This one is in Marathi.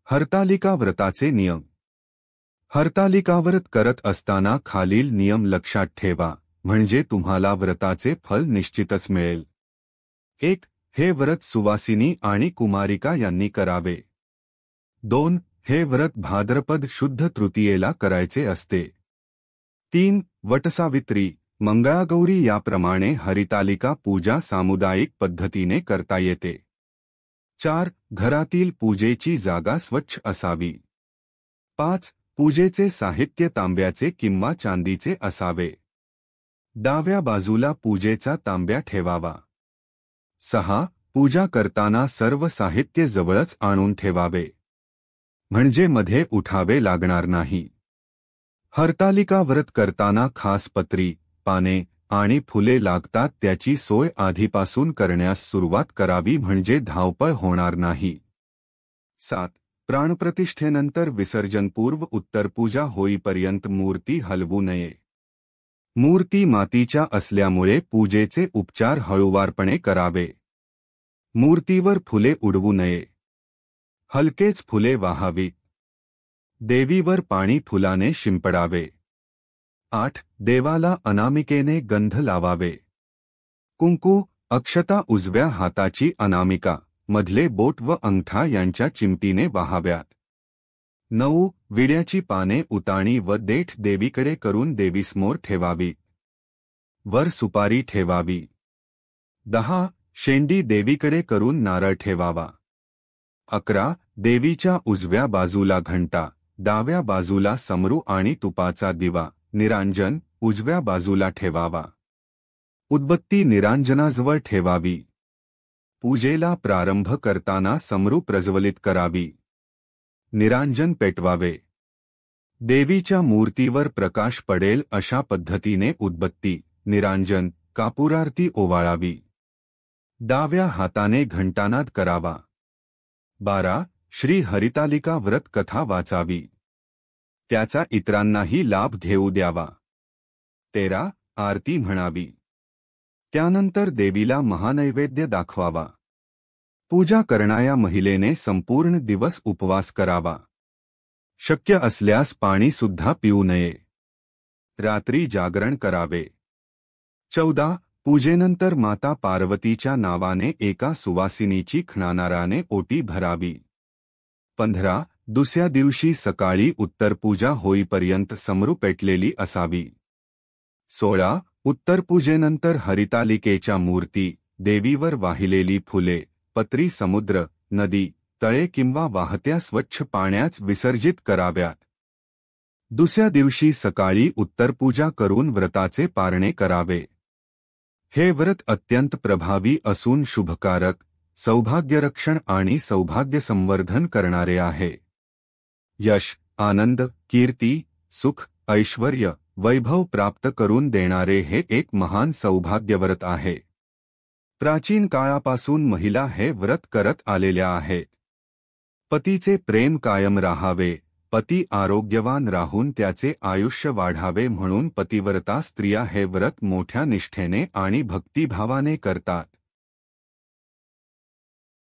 हरतालिका व्रताचे नियम. हरतालिका व्रत करत असताना खालील नियम लक्षात ठेवा, म्हणजे तुम्हाला व्रताचे फल निश्चितच मिळेल. 1. हे व्रत सुवासिनी आणि कुमारिका यांनी करावे. 2. हे व्रत भाद्रपद शुद्ध तृतीयेला करायचे असते. 3. वटसावित्री, मंगळागौरी याप्रमाणे हरितालिका पूजा सामुदायिक पद्धतीने करता येते. 4. घरातील पूजेची जागा स्वच्छ असावी. 5. पूजेचे साहित्य तांब्याचे किंवा चांदीचे असावे. डाव्या बाजूला पूजेचा तांब्या ठेवावा. 6. पूजा करताना सर्व साहित्य जवळच आणून ठेवावे, म्हणजे मध्ये उठावे लागणार नाही. हरतालिका व्रत करताना खास पत्री, पाने आणि फुले लागतात, त्याची सोय आधीपासून करण्यास सुरुवात करावी, म्हणजे धावपळ होणार नाही. 7. प्राणप्रतिष्ठेनंतर विसर्जनपूर्व उत्तरपूजा होईपर्यंत मूर्ती हलवू नये. मूर्ती मातीच्या असल्यामुळे पूजेचे उपचार हळूवारपणे करावे. मूर्तीवर फुले उडवू नये. हलकेच फुले वाहावीत. देवीवर पाणी फुलाने शिंपडावे. 8. देवाला अनामिकेने गंध लावावे. कुंकू, अक्षता उजव्या हाताची अनामिका, मधले बोट व अंगठा यांच्या चिमटीने वाहाव्यात. 9. विड्याची पाने उताणी व देठ देवीकडे करून देवीसमोर ठेवावी. वर सुपारी ठेवावी. 10. शेंडी देवीकडे करून नारळ ठेवावा. 11. देवीच्या उजव्या बाजूला घंटा, डाव्या बाजूला समरू आणि तुपाचा दिवा, निरांजन उजव्या बाजूला ठेवावा. उदबत्ती निरांजनाजवळ ठेवावी. पूजेला प्रारंभ करताना समरू प्रज्वलित करावी. निरांजन पेटवावे. देवीच्या मूर्तीवर प्रकाश पडेल अशा पद्धतीने उदबत्ती, निरांजन, कापूरारती ओवाळावी. डाव्या हाताने घंटानाद करावा. 12. श्री हरितालिका व्रत कथा वाचावी. त्याचा इतरांनाही लाभ घेऊ द्यावा. 13. आरती म्हणावी. त्यानंतर देवीला महानैवेद्य दाखवावा. पूजा करणाऱ्या महिलेने संपूर्ण दिवस उपवास करावा. शक्य असल्यास पाणी सुद्धा पिऊ नये. रात्री जागरण करावे. 14. पूजेनंतर माता पार्वतीच्या नावाने एका सुवासिनीची खणानाराने ओटी भरावी. 15. दुसऱ्या दिवशी सकाळी उत्तरपूजा होईपर्यंत समरू पेटलेली असावी. 16. उत्तरपूजेनंतर हरितालिकेच्या मूर्ती, देवीवर वाहिलेली फुले, पत्री समुद्र, नदी, तळे किंवा वाहत्या स्वच्छ पाण्यात विसर्जित कराव्यात. दुसऱ्या दिवशी सकाळी उत्तरपूजा करून व्रताचे पारणे करावे. हे व्रत अत्यंत प्रभावी असून शुभकारक, सौभाग्यरक्षण आणि सौभाग्य संवर्धन करणारे आहे. यश, आनंद, कीर्ती, सुख, ऐश्वर्य, वैभव प्राप्त करून देणारे हे एक महान सौभाग्यव्रत आहे. प्राचीन काळापासून महिला हे व्रत करत आलेल्या आहेत. पतीचे प्रेम कायम राहावे, पती आरोग्यवान राहून त्याचे आयुष्य वाढावे म्हणून पतिव्रता स्त्रिया हे व्रत मोठ्या निष्ठेने आणि भक्तिभावाने करतात.